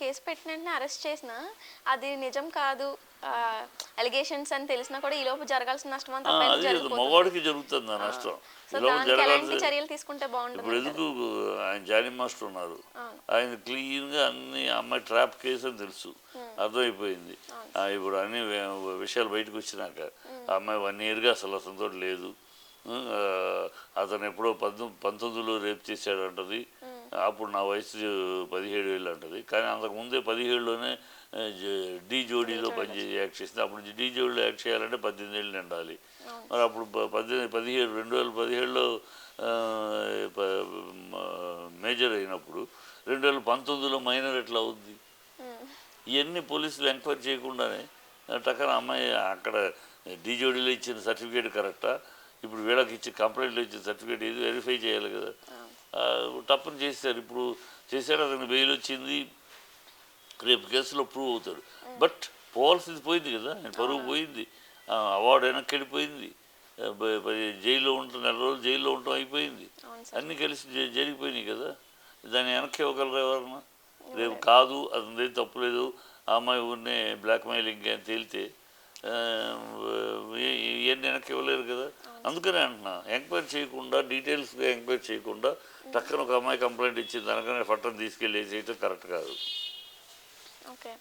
Case పెట్టిన వెంటనే arrest చేసినా అది నిజం కాదు అలిగేషన్స్ అని తెలిసినా కూడా ఈ లోపు జరగాల్సిన నష్టం అంతా అది మగవాడికి జరుగుతుంది ఆ నష్టం. సో దానికి ఎలాంటి చర్యలు తీసుకుంటే బాగుంటుంది? ఇప్పుడు ఎందుకు ఆయన జానీ మాస్టర్ ఉన్నారు, ఆయన క్లీన్గా అన్ని అమ్మాయి ట్రాప్ కేసు అని తెలుసు, అర్థమైపోయింది. ఇప్పుడు అన్ని విషయాలు బయటకు వచ్చినాక ఆ అమ్మాయి 1 yearగా అసలు అతనితో లేదు, అతను ఎప్పుడో 19లో రేపు చేశాడు అంటది, అప్పుడు నా వయసు 17 ఏళ్ళు అంటది. కానీ అంతకుముందే 17లోనే ఢీ జోడీలో యాక్ట్ చేసింది. అప్పుడు ఢీ జోడీలో యాక్ట్ చేయాలంటే 18 ఏళ్ళు నిండాలి. మరి అప్పుడు 2017లో మేజర్ అయినప్పుడు 2019లో మైనర్ ఎట్లా అవుద్ది? ఇవన్నీ పోలీసులు ఎంక్వైరీ చేయకుండానే టక్కన అమ్మాయి అక్కడ ఢీ జోడీలో ఇచ్చిన సర్టిఫికేట్ కరెక్టా, ఇప్పుడు వీళ్ళకి ఇచ్చిన కంప్లైంట్లో ఇచ్చిన సర్టిఫికేట్ ఇది వెరిఫై చేయాలి కదా. తప్పని చేశారు. ఇప్పుడు చేశాడు, అతనికి బెయిల్ వచ్చింది, రేపు కేసులో ప్రూవ్ అవుతాడు. బట్ పోవాల్సింది పోయింది కదా, ఆయన పరువు పోయింది, అవార్డు వెనక్కి వెళ్ళిపోయింది, జైల్లో ఉంటాం, 4 రోజులు జైల్లో ఉంటాం అయిపోయింది, అన్నీ కలిసి జరిగిపోయినాయి కదా. దాన్ని వెనక్కి ఇవ్వగలరు ఎవరన్నా? రేపు కాదు అతనిది తప్పులేదు, ఆ అమ్మాయి ఊరినే బ్లాక్మెయిలింగ్ అని తేలితే ఇవన్నీ వెనక్కి ఇవ్వలేరు కదా. అందుకనే అంటున్నా, ఎంక్వైరీ చేయకుండా డీటెయిల్స్గా ఎంక్వైరీ చేయకుండా టక్కన ఒక అమ్మాయి కంప్లైంట్ ఇచ్చింది అనగానే ఫట్టను తీసుకెళ్ళి చేయటం కరెక్ట్ కాదు. ఓకే,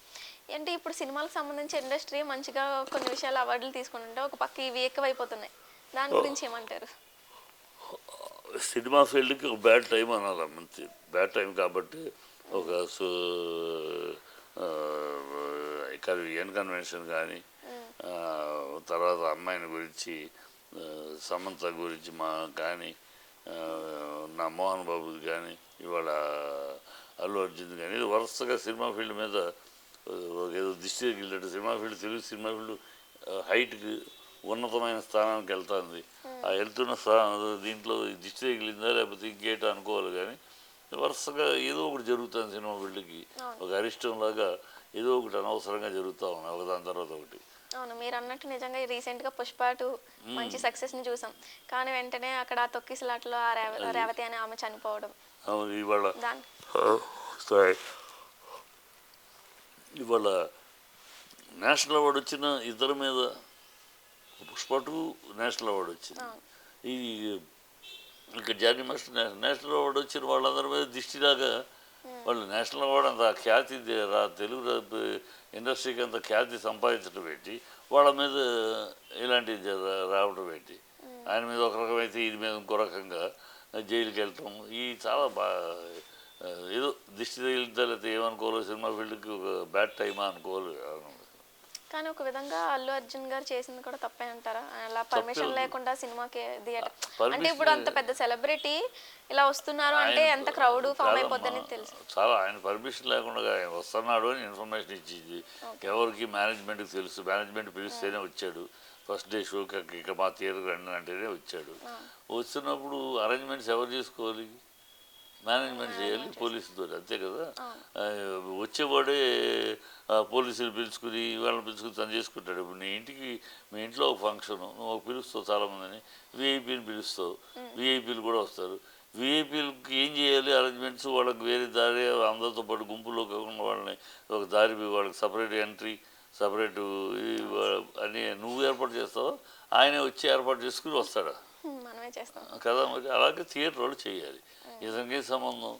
అంటే ఇప్పుడు సినిమాలకు సంబంధించి ఇండస్ట్రీ మంచిగా కొన్ని విషయాలు అవార్డులు తీసుకుంటుంటే ఒక పక్క ఇవి ఎక్కువైపోతున్నాయి, దాని గురించి ఏమంటారు? సినిమా ఫీల్డ్కి ఒక బ్యాడ్ టైం అనాలి, మంచి బ్యాడ్ టైం. కాబట్టి ఒక ఎన్ కన్వెన్షన్ కానీ, తర్వాత అమ్మాయిని గురించి సమంత గురించి కానీ, నా మోహన్ బాబుది కానీ, ఇవాళ అల్లు అర్జున్ కానీ, ఇది వరుసగా సినిమా ఫీల్డ్ మీద ఏదో దిష్టి తగిలినట్టు cinema field, Telugu cinema field హైట్కి ఉన్నతమైన స్థానానికి వెళ్తుంది. ఆ వెళ్తున్న దీంట్లో దిష్టి తగిలిందా లేకపోతే ఇంకేటో అనుకోవాలి, కానీ వరుసగా ఏదో ఒకటి జరుగుతుంది సినిమా ఫీల్డ్కి. ఒక అరిష్టంలాగా ఏదో ఒకటి అనవసరంగా జరుగుతూ ఉన్నాయి, ఒకదాని తర్వాత ఒకటి. అవును, మీరు అన్నట్టు నిజంగా రీసెంట్గా పుష్ప 2 మంచి సక్సెస్ని చూసాం, కానీ వెంటనే అక్కడ తొక్కిసలాట్లో రేవతి అనే ఆమె చనిపోవడం. అవును, ఇవాళ నేషనల్ అవార్డు వచ్చిన ఇద్దరి మీద పుష్ప 2 నేషనల్ అవార్డు వచ్చింది. ఈ ఇంకా జానీ మాస్టర్ నేషనల్ అవార్డు వచ్చిన వాళ్ళందరి మీద దిష్టిలాగా వాళ్ళు నేషనల్ అవార్డు అంత ఖ్యాతి తెలుగు ఇండస్ట్రీకి అంత ఖ్యాతి సంపాదించడం పెట్టి వాళ్ళ మీద ఇలాంటివి రావడం పెట్టి, ఆయన మీద ఒక రకమైతే ఇది మీద ఇంకో రకంగా జైలుకి వెళ్ళటం, ఈ చాలా ఏదో దిష్టి తగిలితే లేకపోతే ఏమనుకోవాలి, సినిమా ఫీల్డ్కి ఒక బ్యాడ్ టైమా అనుకోవాలి. కానీ ఒక విధంగా అల్లు అర్జున్ గారు చేసింది కూడా తప్పే అంటారా? అలా పర్మిషన్ లేకుండా సినిమాకి థియేటర్, అంటే ఇప్పుడు అంత పెద్ద సెలబ్రిటీ ఇలా వస్తున్నారు అంటే ఎంత క్రౌడ్ ఫామ్ అయిపోద్దని తెలుసు. చాలా ఆయన పర్మిషన్ లేకుండా ఆయన వస్తున్నాడు అని ఇన్ఫర్మేషన్ ఇచ్చింది ఎవరికి, మేనేజ్మెంట్కి తెలుసు. మేనేజ్మెంట్ పిలిస్తేనే వచ్చాడు, ఫస్ట్ డే షోకి ఇక మా థియేటర్కి రండి అంటేనే వచ్చాడు. వచ్చినప్పుడు అరేంజ్మెంట్స్ ఎవరు చేసుకోవాలి? మేనేజ్మెంట్ చేయాలి పోలీసులతో, అంతే కదా. వచ్చేవాడే పోలీసులు పిలుచుకుని వాళ్ళని పిలుచుకుని తను చేసుకుంటాడు. ఇప్పుడు మీ ఇంట్లో ఒక ఫంక్షను, నువ్వు పిలుస్తావు చాలామందిని, విఐపీని పిలుస్తావు, విఐపీలు కూడా వస్తారు. విఐపీలకి ఏం చేయాలి అరేంజ్మెంట్స్? వాళ్ళకి వేరే దారి, అందరితో పాటు గుంపులో కాకుండా వాళ్ళని ఒక దారి, వాళ్ళకి సపరేట్ ఎంట్రీ, సపరేటు అని నువ్వు ఏర్పాటు చేస్తావు, ఆయనే వచ్చి ఏర్పాటు చేసుకుని వస్తాడా కదా. మరి అలాగే థియేటర్ వాళ్ళు చేయాలి. ఇతనికి సంబంధం,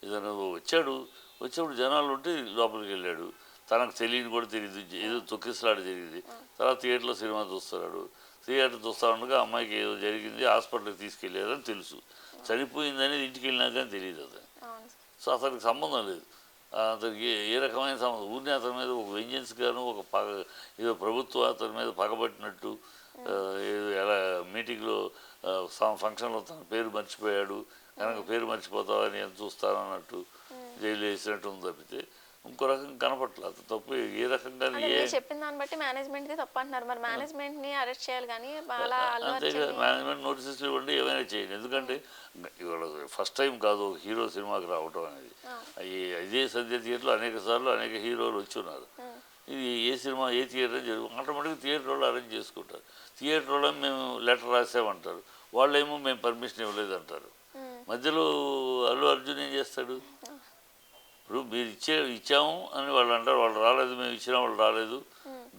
ఇతను వచ్చేప్పుడు జనాలు ఉంటే లోపలికి వెళ్ళాడు, తనకు తెలియని కూడా తెలియదు, ఏదో తొక్కిసలాట జరిగింది. తర్వాత థియేటర్లో సినిమా చూస్తున్నాడు, థియేటర్ చూస్తూ ఉండగా అమ్మాయికి ఏదో జరిగింది, హాస్పిటల్కి తీసుకెళ్ళారని తెలుసు, చనిపోయిందనేది ఇంటికి వెళ్ళినా కానీ తెలియదు అతను. సో అతనికి సంబంధం లేదు, అతనికి ఏ రకమైన సంబంధం, ఊరిని అతని మీద ఒక వెంజెన్స్ గాను ఒక ఏదో ప్రభుత్వం అతని మీద పగబట్టినట్టు, ఎలా మీటింగ్లో ఫంక్షన్లో తన పేరు మర్చిపోయాడు కనుక పేరు మర్చిపోతావని ఎంత చూస్తానన్నట్టు జైలు వేసినట్టు ఉంది తప్పితే ఇంకో రకం కనపట్లేదు. తప్పు ఏ రకంగా చెప్పిన దాన్ని బట్టి మేనేజ్మెంట్ తప్పు అంటున్నారు. మరి మేనేజ్మెంట్ ని అరెస్ట్ చేయాలి కానీ అంతేగా, మేనేజ్మెంట్ నోటీసెస్ ఇవ్వండి, ఏమైనా చేయండి. ఎందుకంటే ఇవాళ ఫస్ట్ టైం కాదు హీరో సినిమాకి రావటం అనేది. ఇదే సంధ్య థియేటర్లో అనేక సార్లు అనేక హీరోలు వచ్చి ఉన్నారు. ఇది ఏ సినిమా ఏ థియేటర్ జరుగుతుంది, ఆటోమేటిక్గా థియేటర్ వాళ్ళు అరేంజ్ చేసుకుంటారు. థియేటర్ వాళ్ళు మేము లెటర్ రాసామంటారు, వాళ్ళేమో మేము పర్మిషన్ ఇవ్వలేదు అంటారు. మధ్యలో అల్లు అర్జున్ ఏం చేస్తాడు? ఇప్పుడు మీరు ఇచ్చాము అని వాళ్ళు అంటారు, వాళ్ళు రాలేదు, మేము ఇచ్చినా వాళ్ళు రాలేదు,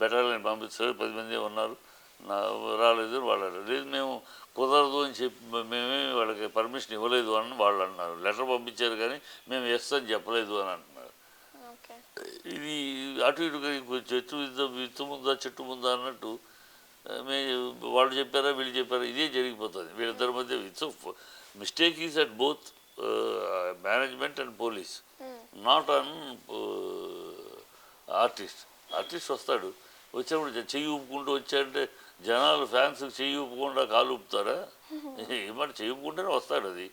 బెటాలియన్ పంపించలేదు, 10 మంది ఉన్నారు, రాలేదు అని వాళ్ళు అంటారు. లేదు మేము కుదరదు అని చెప్పి మేమే వాళ్ళకి పర్మిషన్ ఇవ్వలేదు అని వాళ్ళు అన్నారు. లెటర్ పంపించారు కానీ మేము ఎస్ అని చెప్పలేదు అని అంటున్నారు. ఇది అటు ఇటుగా విత్తు ముందా చెట్టు ముందా అన్నట్టు వాళ్ళు చెప్పారా వీళ్ళు చెప్పారా ఇదే జరిగిపోతుంది వీళ్ళిద్దరి మధ్య. It's mistake is at both management and police, not on artist. Artist వస్తాడు, వచ్చినప్పుడు చెయ్యి ఊపుకుంటూ వచ్చాడంటే జనాలు ఫ్యాన్స్ చెయ్యి ఊపకుండా కాలు ఊపుతారా? ఏమంటే చెయ్యి ఊపుకుంటేనే వస్తాడు, అది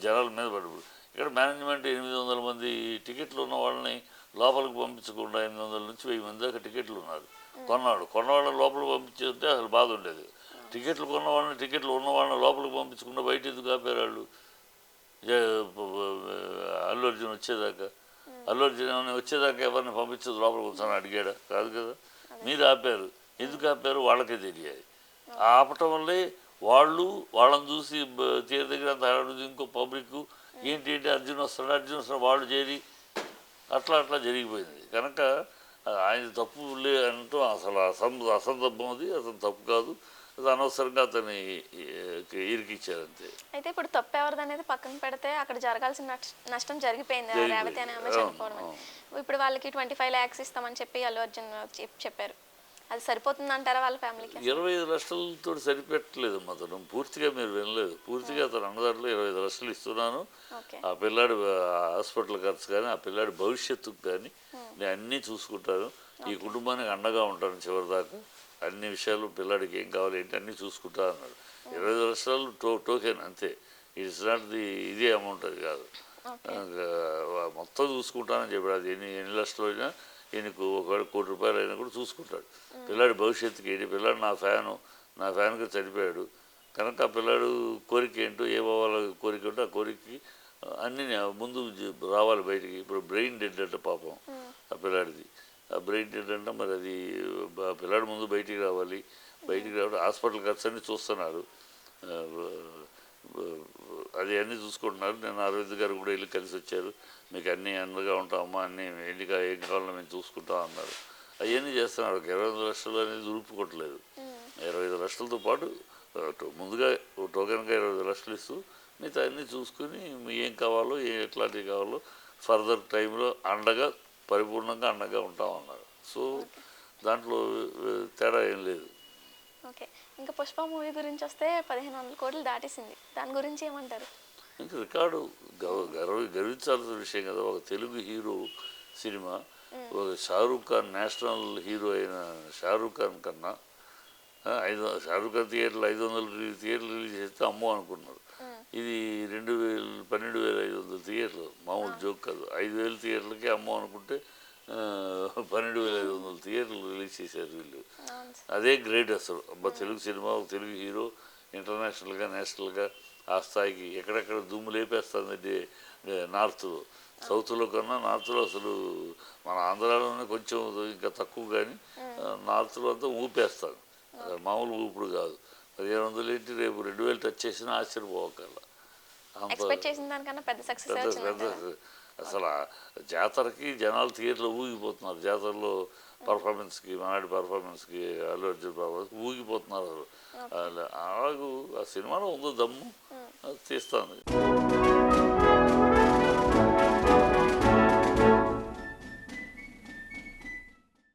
జనాల మీద పడిపోయి. ఇక్కడ మేనేజ్మెంట్ 800 మంది టికెట్లు ఉన్న వాళ్ళని లోపలికి పంపించకుండా 800 నుంచి 1000 మంది దాకా టికెట్లు ఉన్నారు. కొన్నవాళ్ళని లోపలికి పంపించేస్తే అసలు బాధ ఉండేది. టికెట్లు ఉన్నవాళ్ళని లోపలికి పంపించకుండా బయట ఎందుకు ఆపారు వాళ్ళు? అల్లు అర్జున్ వచ్చేదాకా ఎవరిని పంపించదు లోపలికి వచ్చాను అడిగాడా? కాదు కదా. మీరు ఆపారు, ఎందుకు ఆపారు వాళ్ళకే తెలియాలి. ఆపటం వల్లే వాళ్ళని చూసి తీరు దగ్గర అంత హడావిడి, ఇంకో పబ్లిక్ ఏంటి అర్జున్ వస్తాడు వాళ్ళు చేరి అట్లా జరిగిపోయింది. కనుక ఆయన తప్పు అంటూ అసలు అసందర్భం, అది అతను తప్పు కాదు, అది అనవసరంగా అతన్ని ఇరికిచ్చారంతే. అయితే ఇప్పుడు తప్పు ఎవరిది అనేది పక్కన పెడితే అక్కడ జరగాల్సిన నష్టం జరిగిపోయింది. రేవతి అనే ఆమె చనిపోవడం. ఇప్పుడు వాళ్ళకి 25 lakhs ఇస్తామని చెప్పి అల్లు అర్జున్ చెప్పారు. అది సరిపోతుంది అంటారా వాళ్ళ ఫ్యామిలీకి? 25 లక్షలతో సరిపెట్టలేదు అతను. పూర్తిగా మీరు వినలేదు. పూర్తిగా అతను అన్నదాంట్లో 25 లక్షలు ఇస్తున్నాను, ఆ పిల్లాడి హాస్పిటల్ ఖర్చు కానీ ఆ పిల్లాడి భవిష్యత్తుకు కానీ నేను అన్నీ చూసుకుంటాను, ఈ కుటుంబానికి అండగా ఉంటాను చివరిదాకా, అన్ని విషయాలు పిల్లాడికి ఏం కావాలి ఏంటి అన్నీ చూసుకుంటా అన్నాడు. 25 లక్షలు టోకెన్ అంతే. ఇట్స్ నాట్ ఇదే అమౌంట్, అది కాదు. మొత్తం చూసుకుంటానని చెప్పాడు. అది ఎన్ని లక్షలు అయినా ఈయనకు ఒకవేళ ₹1 కోటి అయినా కూడా చూసుకుంటాడు. పిల్లాడి భవిష్యత్తుకి ఏంటి, పిల్లాడు నా ఫ్యాన్గా చనిపోయాడు కనుక ఆ పిల్లాడు కోరిక ఏంటో, ఏమవ్వాలో కోరిక ఉంటే ఆ కోరికకి అన్నీ ముందు రావాలి బయటికి. ఇప్పుడు బ్రెయిన్ డెడ్ అంట పాపం ఆ పిల్లాడిది. ఆ బ్రెయిన్ డెడ్ అంట, మరి అది పిల్లాడు ముందు బయటికి రావాలి. హాస్పిటల్ ఖర్చు అన్నీ చూస్తున్నారు, అది అన్నీ చూసుకుంటున్నారు. నేను అరవింద్ గారు కూడా వెళ్ళి కలిసి వచ్చారు. మీకు అన్నీ అండగా ఉంటామమ్మా, అన్నీ ఏం కావాలో మేము చూసుకుంటాం అన్నారు. అవన్నీ చేస్తున్నారు. 25 లక్షలు అనేది దురుపుకోవట్లేదు. 25 లక్షలతో పాటు ముందుగా టోకెన్గా 25 లక్షలు ఇస్తూ మిగతా అన్నీ చూసుకుని ఏం కావాలో ఎట్లాంటివి కావాలో ఫర్దర్ టైంలో పరిపూర్ణంగా అండగా ఉంటామన్నారు. సో దాంట్లో తేడా ఏం లేదు. ఓకే, ఇంకా పుష్ప మూవీ గురించి వస్తే 1500 కోట్లు దాటేసింది. దాని గురించి ఏమంటారు? ఇంకా రికార్డు గర్వించాల్సిన విషయం కదా. ఒక తెలుగు హీరో సినిమా, ఒక షారూఖ్ ఖాన్, నేషనల్ హీరో అయిన షారూఖ్ ఖాన్ కన్నా షారూఖ్ ఖాన్ థియేటర్లు 500 థియేటర్లు రిలీజ్ చేస్తే అమ్మో అనుకున్నారు. ఇది 12,500 థియేటర్లు, మామూలు జోక్ కాదు. 5,000 థియేటర్లకి అమ్మో అనుకుంటే 12,500 థియేటర్లు రిలీజ్ చేశారు వీళ్ళు. అదే గ్రేట్ అసలు. తెలుగు సినిమా, తెలుగు హీరో ఇంటర్నేషనల్గా నేషనల్గా ఆ స్థాయికి ఎక్కడెక్కడ దుమ్ము లేపేస్తుంది. నార్త్లో, సౌత్లో కన్నా నార్త్లో అసలు మన ఆంధ్రాలోనే కొంచెం ఇంకా తక్కువ, కానీ నార్త్లో అంతా ఊపేస్తాను. మామూలు ఊపుడు కాదు. 1500 ఏంటి, రేపు 2000 టచ్ చేసినా ఆశ్చర్యపోవక్కర్లా. పెద్ద అసలు జాతరకి జనాలు థియేటర్లో ఊగిపోతున్నారు. జాతరలో పర్ఫార్మెన్స్కి, మనాడి పర్ఫార్మెన్స్కి, అల్లు అర్జున్ పర్ఫార్మెన్స్కి ఊగిపోతున్నారు. అలాగూ ఆ సినిమాలో ఉందో దమ్ము, తీస్తుంది.